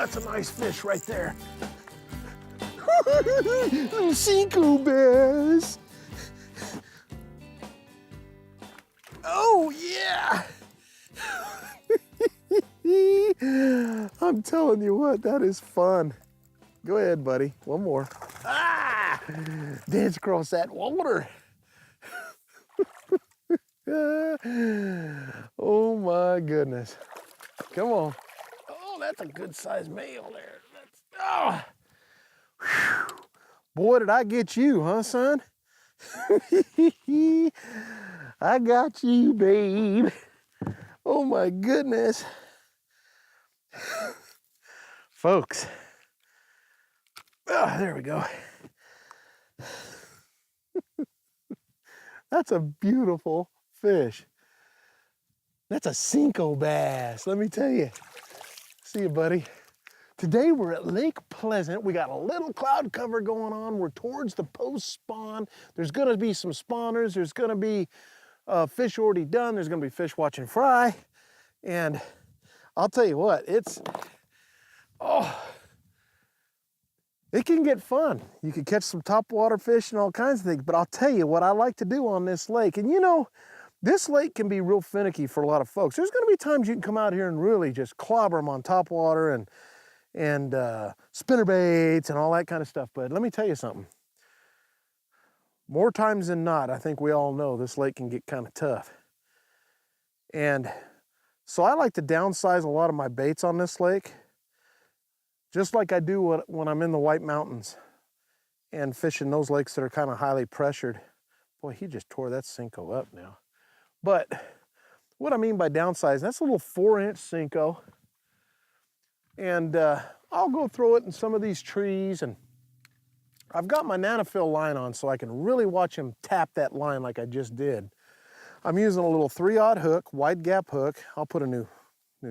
that's a nice fish right there. Little Cinco bass. Oh, yeah. I'm telling you what, that is fun. Go ahead, buddy. One more. Ah! Dance across that water. Oh my goodness. Come on. Oh, that's a good sized male there. Oh. Boy, did I get you, huh, son? I got you, babe. Oh my goodness. Folks. Oh, there we go. That's a beautiful fish. That's a Cinco bass, let me tell you. See you, buddy. Today we're at Lake Pleasant. We got a little cloud cover going on. We're towards the post spawn. There's gonna be some spawners. There's gonna be fish already done. There's gonna be fish watching fry. And I'll tell you what, it can get fun. You can catch some topwater fish and all kinds of things, but I'll tell you what I like to do on this lake. And you know, this lake can be real finicky for a lot of folks. There's gonna be times you can come out here and really just clobber them on topwater and spinner baits and all that kind of stuff. But let me tell you something. More times than not, I think we all know this lake can get kind of tough. And so I like to downsize a lot of my baits on this lake, just like I do when I'm in the White Mountains and fishing those lakes that are kind of highly pressured. Boy, he just tore that Cinco up now. But what I mean by downsizing, that's a little 4-inch Cinco. And I'll go throw it in some of these trees, and I've got my Nanofill line on so I can really watch him tap that line like I just did. I'm using a little 3/0 hook, wide gap hook. I'll put a new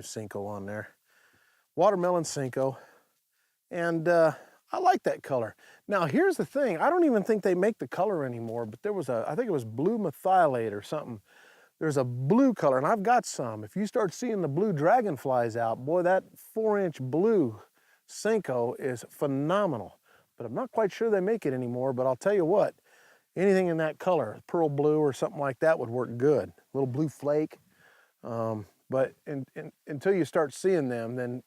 Cinco on there. Watermelon Cinco. And I like that color. Now here's the thing, I don't even think they make the color anymore, but there was I think it was blue methylate or something. There's a blue color, and I've got some. If you start seeing the blue dragonflies out, boy, that 4-inch blue Cinco is phenomenal. But I'm not quite sure they make it anymore, but I'll tell you what, anything in that color, pearl blue or something like that would work good. A little blue flake. But until you start seeing them, then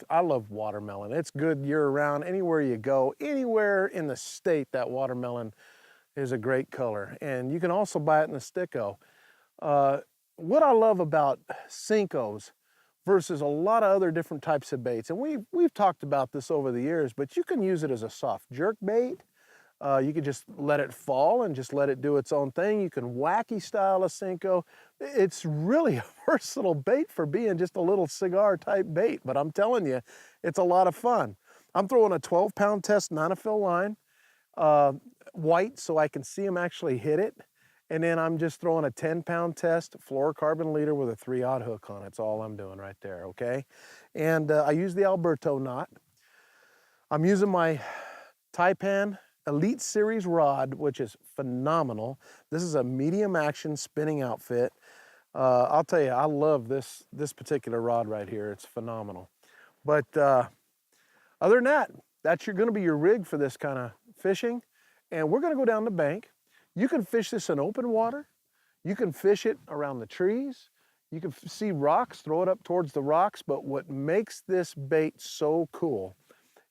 I love watermelon. It's good year-round. Anywhere you go, anywhere in the state, that watermelon is a great color. And you can also buy it in the sticko. What I love about Cincos versus a lot of other different types of baits, and we've talked about this over the years, but you can use it as a soft jerk bait. You can just let it fall and just let it do its own thing. You can wacky style a Cinco. It's really a versatile bait for being just a little cigar type bait, but I'm telling you, it's a lot of fun. I'm throwing a 12-pound test Nanofill line, white, so I can see them actually hit it. And then I'm just throwing a 10-pound test fluorocarbon leader with a 3/0 hook on it. That's all I'm doing right there, okay? And I use the Alberto knot. I'm using my Taipan Elite Series rod, which is phenomenal. This is a medium action spinning outfit. I'll tell you, I love this particular rod right here. It's phenomenal. But other than that, that's gonna be your rig for this kind of fishing. And we're gonna go down the bank. You can fish this in open water. You can fish it around the trees. You can see rocks, throw it up towards the rocks. But what makes this bait so cool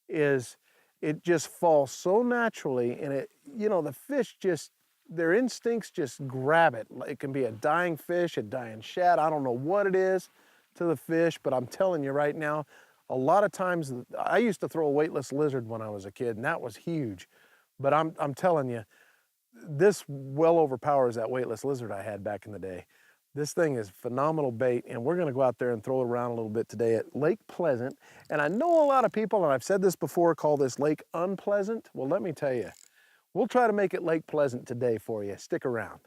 is it just falls so naturally, and the fish their instincts just grab it. It can be a dying fish, a dying shad. I don't know what it is to the fish, but I'm telling you right now, a lot of times, I used to throw a weightless lizard when I was a kid, and that was huge. But I'm telling you, this well overpowers that weightless lizard I had back in the day. This thing is phenomenal bait, and we're gonna go out there and throw it around a little bit today at Lake Pleasant. And I know a lot of people, and I've said this before, call this Lake Unpleasant. Well, let me tell you, we'll try to make it Lake Pleasant today for you. Stick around.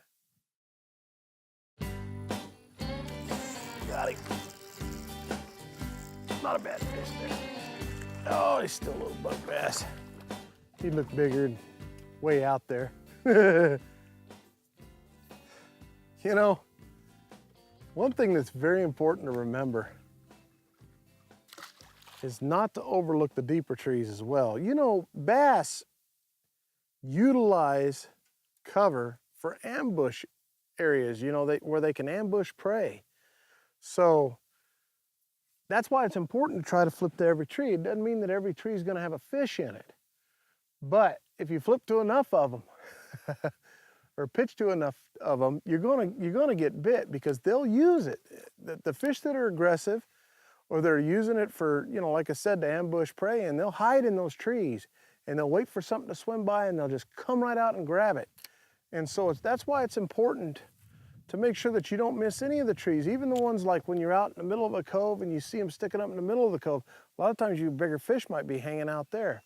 Got him. Not a bad fish there. Oh, he's still a little buck bass. He'd look bigger way out there. One thing that's very important to remember is not to overlook the deeper trees as well. You know, bass utilize cover for ambush areas, you know, where they can ambush prey. So that's why it's important to try to flip to every tree. It doesn't mean that every tree is going to have a fish in it. But if you flip to enough of them or pitch to enough of them, you're gonna get bit because they'll use it. The fish that are aggressive or they're using it for, you know, like I said, to ambush prey, and they'll hide in those trees and they'll wait for something to swim by and they'll just come right out and grab it. And so that's why it's important to make sure that you don't miss any of the trees, even the ones like when you're out in the middle of a cove and you see them sticking up in the middle of the cove. A lot of times you bigger fish might be hanging out there.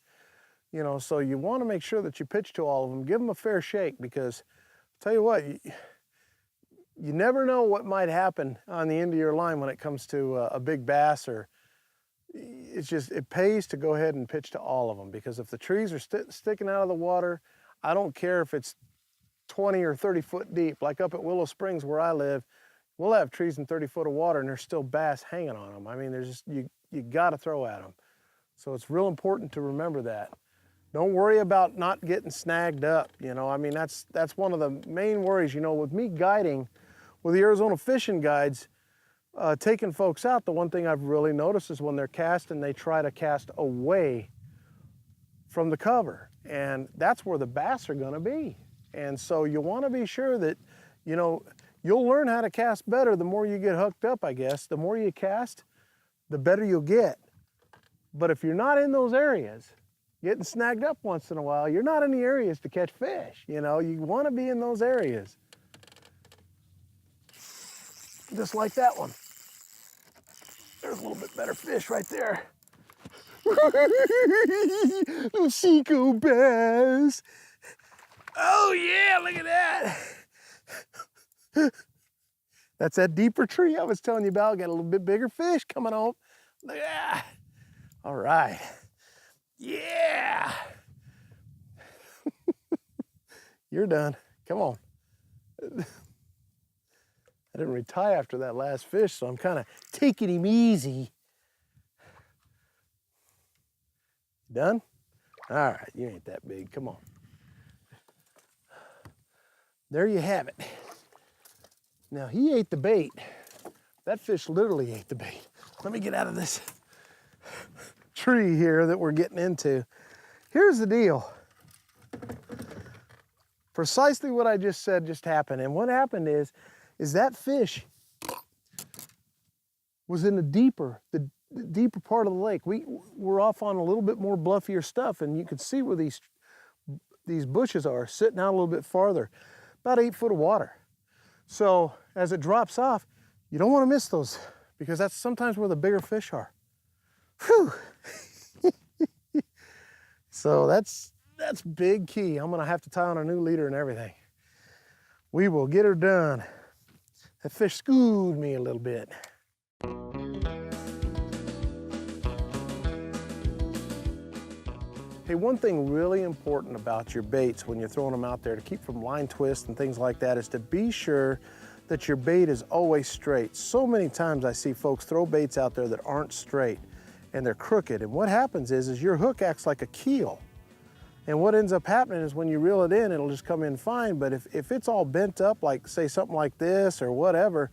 You know, so you want to make sure that you pitch to all of them. Give them a fair shake because, I'll tell you what, you never know what might happen on the end of your line when it comes to a big bass. Or it pays to go ahead and pitch to all of them, because if the trees are sticking out of the water, I don't care if it's 20 or 30 foot deep. Like up at Willow Springs where I live, we'll have trees in 30 foot of water and there's still bass hanging on them. I mean, there's just, you got to throw at them. So it's real important to remember that. Don't worry about not getting snagged up. You know, I mean, that's one of the main worries. You know, with me guiding with the Arizona Fishing Guides, taking folks out, the one thing I've really noticed is when they're casting, they try to cast away from the cover. And that's where the bass are gonna be. And so you wanna be sure that, you know, you'll learn how to cast better the more you get hooked up, I guess. The more you cast, the better you'll get. But if you're not in those areas, getting snagged up once in a while, you're not in the areas to catch fish. You know, you want to be in those areas. Just like that one. There's a little bit better fish right there. Little Seco bass. Oh yeah, look at that. That's that deeper tree I was telling you about. Got a little bit bigger fish coming on. Look at that. All right. Yeah. You're done. Come on. I didn't retie after that last fish, so I'm kind of taking him easy. Done? All right, you ain't that big. Come on. There you have it. Now, he ate the bait. That fish literally ate the bait. Let me get out of this tree here that we're getting into. Here's the deal. Precisely what I just said just happened. And what happened is that fish was in the deeper part of the lake. We're off on a little bit more bluffier stuff, and you can see where these bushes are sitting out a little bit farther, about 8 foot of water. So as it drops off, you don't want to miss those, because that's sometimes where the bigger fish are. Whew. So that's big key. I'm gonna have to tie on a new leader and everything. We will get her done. That fish schooled me a little bit. Hey, one thing really important about your baits when you're throwing them out there to keep from line twists and things like that is to be sure that your bait is always straight. So many times I see folks throw baits out there that aren't straight and they're crooked. And what happens is your hook acts like a keel. And what ends up happening is when you reel it in, it'll just come in fine. But if it's all bent up, like say something like this or whatever,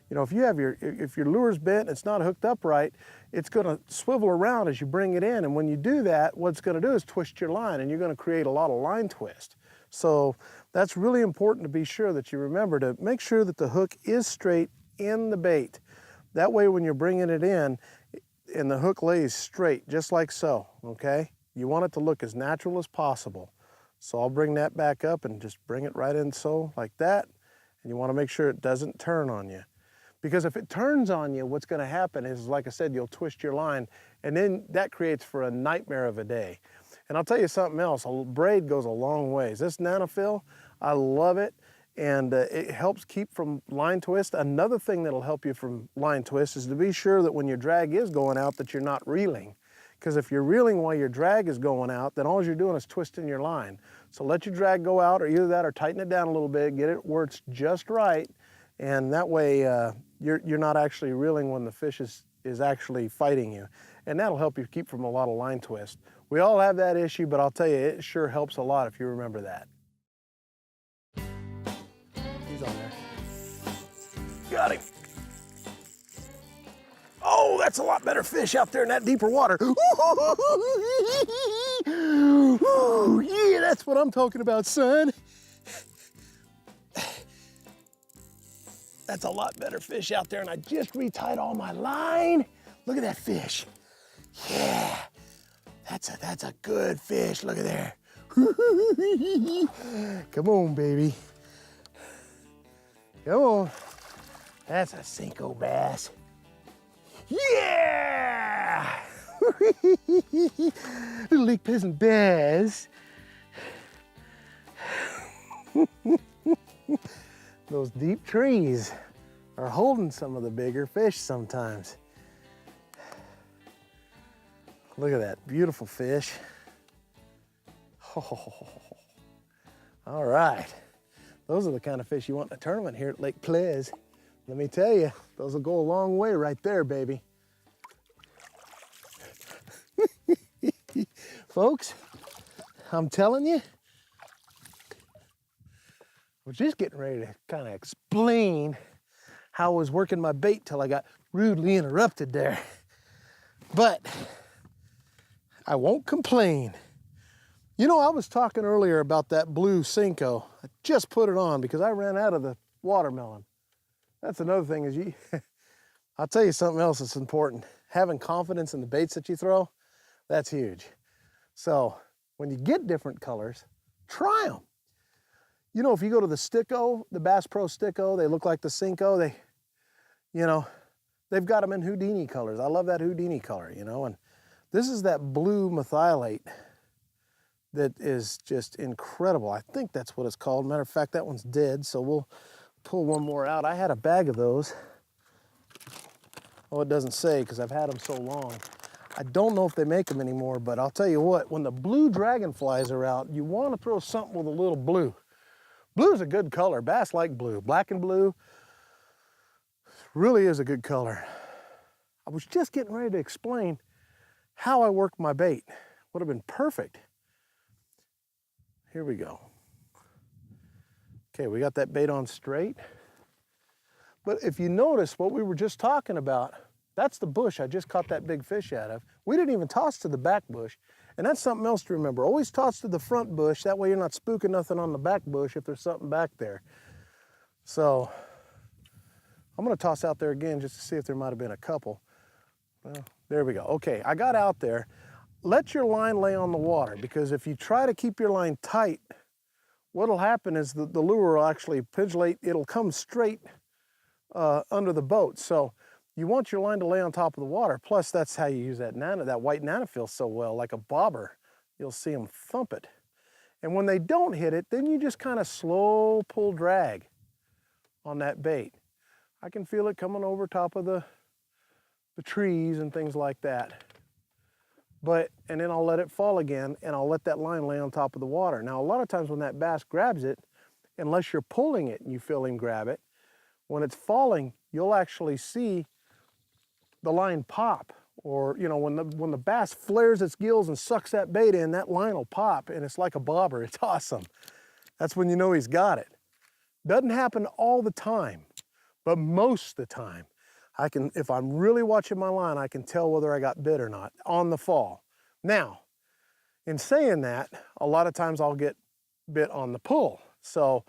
you know, if your lure's bent, it's not hooked up right, it's gonna swivel around as you bring it in. And when you do that, what it's gonna do is twist your line, and you're gonna create a lot of line twist. So that's really important to be sure that you remember to make sure that the hook is straight in the bait. That way when you're bringing it in, and the hook lays straight, just like so, okay? You want it to look as natural as possible. So I'll bring that back up and just bring it right in so, like that. And you wanna make sure it doesn't turn on you. Because if it turns on you, what's gonna happen is, like I said, you'll twist your line, and then that creates for a nightmare of a day. And I'll tell you something else, a braid goes a long ways. This Nanofill, I love it, and it helps keep from line twist. Another thing that'll help you from line twist is to be sure that when your drag is going out that you're not reeling. Because if you're reeling while your drag is going out, then all you're doing is twisting your line. So let your drag go out, or either that or tighten it down a little bit, get it where it's just right, and that way you're not actually reeling when the fish is actually fighting you. and that'll help you keep from a lot of line twist. We all have that issue, but I'll tell you, it sure helps a lot if you remember that. He's on there. Got him. Oh, that's a lot better fish out there in that deeper water. Ooh, yeah, that's what I'm talking about, son. That's a lot better fish out there, and I just retied all my line. Look at that fish. Yeah, that's a good fish. Look at there. Come on, baby. Come on. That's a Senko bass. Yeah! Little Lake Pleasant bass. Those deep trees are holding some of the bigger fish sometimes. Look at that beautiful fish. Oh, all right. Those are the kind of fish you want in a tournament here at Lake Pleasant. Let me tell you, those will go a long way right there, baby. Folks, I'm telling you, I was just getting ready to kind of explain how I was working my bait till I got rudely interrupted there. But I won't complain. You know, I was talking earlier about that blue Senko. I just put it on because I ran out of the watermelon. That's another thing is I'll tell you something else that's important. Having confidence in the baits that you throw, that's huge. So when you get different colors, try them. You know, if you go to the Sticko, the Bass Pro Sticko, they look like the Senko. They've got them in Houdini colors. I love that Houdini color, you know, and this is that blue methylate that is just incredible. I think that's what it's called. Matter of fact, that one's dead, so we'll pull one more out. I had a bag of those. Oh, it doesn't say because I've had them so long. I don't know if they make them anymore, but I'll tell you what, when the blue dragonflies are out, you want to throw something with a little blue. Blue is a good color. Bass like blue. Black and blue really is a good color. I was just getting ready to explain how I work my bait. Would have been perfect. Here we go. Okay, we got that bait on straight. But if you notice what we were just talking about, that's the bush I just caught that big fish out of. We didn't even toss to the back bush. And that's something else to remember. Always toss to the front bush. That way you're not spooking nothing on the back bush if there's something back there. So I'm gonna toss out there again just to see if there might have been a couple. Well, there we go. Okay, I got out there. Let your line lay on the water, because if you try to keep your line tight, what'll happen is the lure will actually pendulate. It'll come straight under the boat. So you want your line to lay on top of the water. Plus, that's how you use that white nanofil so well, like a bobber. You'll see them thump it. And when they don't hit it, then you just kind of slow pull drag on that bait. I can feel it coming over top of the trees and things like that. And then I'll let it fall again, and I'll let that line lay on top of the water. Now, a lot of times when that bass grabs it, unless you're pulling it and you feel him grab it, when it's falling, you'll actually see the line pop. Or, you know, when the bass flares its gills and sucks that bait in, that line will pop, and it's like a bobber. It's awesome. That's when you know he's got it. Doesn't happen all the time, but most of the time. If I'm really watching my line, I can tell whether I got bit or not on the fall. Now, in saying that, a lot of times I'll get bit on the pull. So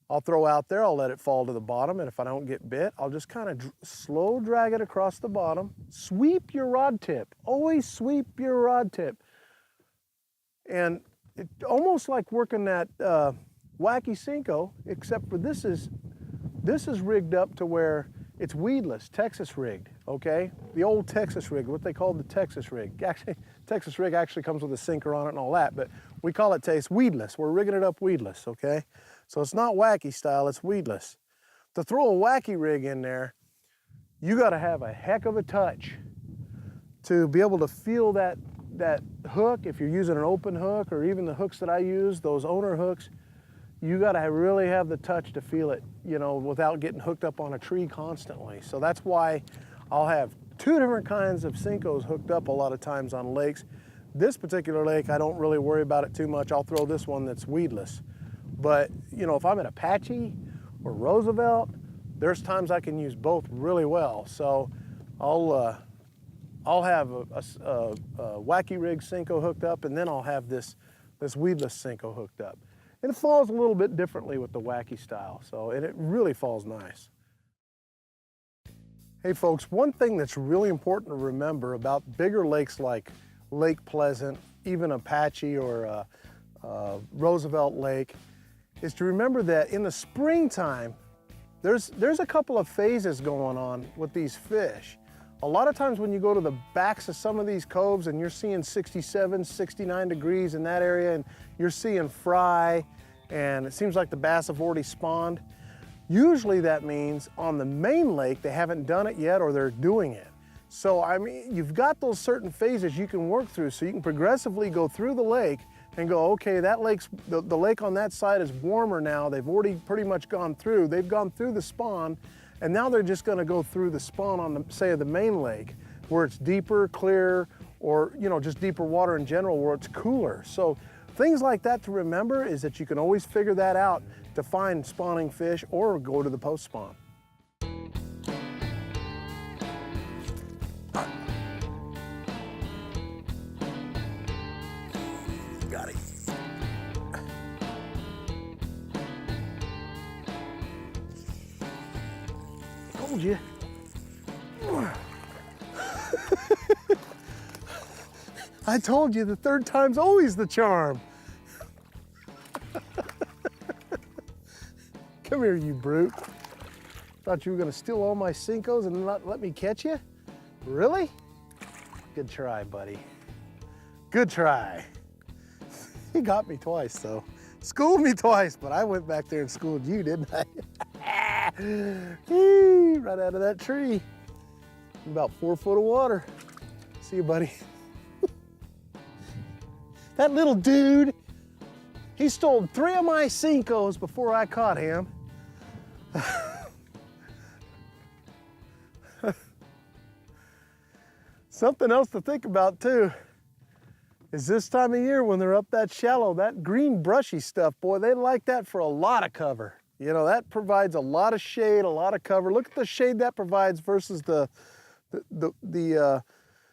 I'll throw out there, I'll let it fall to the bottom, and if I don't get bit, I'll just kind of slow drag it across the bottom. Sweep your rod tip. Always sweep your rod tip. And it's almost like working that wacky Senko, except for this is rigged up to where it's weedless, Texas rigged, okay? The old Texas rig, what they call the Texas rig. Actually, Texas rig actually comes with a sinker on it and all that, but we call it weedless. We're rigging it up weedless, okay? So it's not wacky style, it's weedless. To throw a wacky rig in there, you gotta have a heck of a touch to be able to feel that hook. If you're using an open hook, or even the hooks that I use, those owner hooks, you gotta really have the touch to feel it, you know, without getting hooked up on a tree constantly. So that's why I'll have two different kinds of Senkos hooked up a lot of times on lakes. This particular lake, I don't really worry about it too much. I'll throw this one that's weedless. But, you know, if I'm at Apache or Roosevelt, there's times I can use both really well. So I'll have a Wacky Rig Senko hooked up, and then I'll have this weedless Senko hooked up. And it falls a little bit differently with the Wacky style, so it really falls nice. Hey folks, one thing that's really important to remember about bigger lakes like Lake Pleasant, even Apache or Roosevelt Lake, is to remember that in the springtime, there's a couple of phases going on with these fish. A lot of times when you go to the backs of some of these coves and you're seeing 67, 69 degrees in that area, and you're seeing fry, and it seems like the bass have already spawned, usually that means on the main lake they haven't done it yet or they're doing it. So I mean, you've got those certain phases you can work through, so you can progressively go through the lake and go, okay, that lake's, the lake on that side is warmer now. They've already pretty much gone through. They've gone through the spawn, and now they're just gonna go through the spawn on the, say, the main lake, where it's deeper, clearer, or, you know, just deeper water in general where it's cooler. So things like that to remember is that you can always figure that out to find spawning fish or go to the post spawn. Got it. Told you. I told you the third time's always the charm. Come here, you brute. Thought you were gonna steal all my Senkos and not let me catch you? Really? Good try, buddy. Good try. He got me twice, though. Schooled me twice, but I went back there and schooled you, didn't I? Right out of that tree. About 4 foot of water. See you, buddy. That little dude, he stole 3 of my Senkos before I caught him. Something else to think about too is this time of year when they're up that shallow, that green brushy stuff, boy, they like that for a lot of cover. You know, that provides a lot of shade, a lot of cover. Look at the shade that provides versus the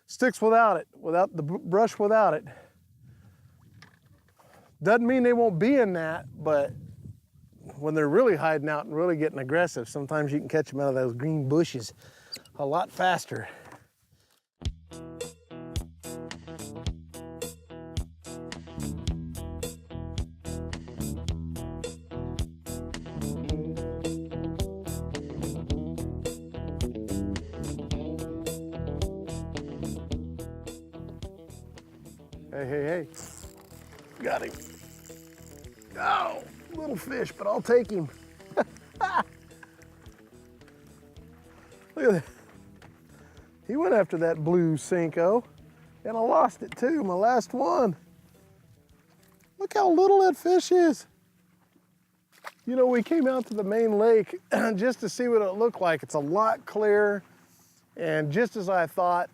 sticks without it, without the brush without it. Doesn't mean they won't be in that, but when they're really hiding out and really getting aggressive, sometimes you can catch them out of those green bushes a lot faster. Hey, hey, hey. Got him. Oh, little fish, but I'll take him. Look at that. He went after that blue Senko, and I lost it too, my last one. Look how little that fish is. You know, we came out to the main lake just to see what it looked like. It's a lot clearer, and just as I thought,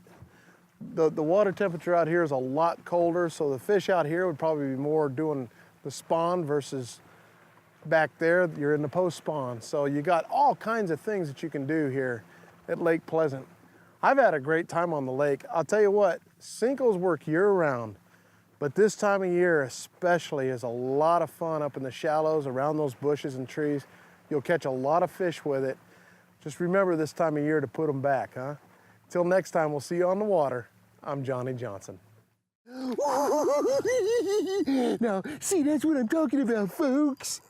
the water temperature out here is a lot colder, so the fish out here would probably be more doing the spawn versus back there, you're in the post spawn. So you got all kinds of things that you can do here at Lake Pleasant. I've had a great time on the lake. I'll tell you what, Senkos work year round, but this time of year especially is a lot of fun up in the shallows around those bushes and trees. You'll catch a lot of fish with it. Just remember this time of year to put them back, huh? Till next time, we'll see you on the water. I'm Johnny Johnson. Now, see, that's what I'm talking about, folks.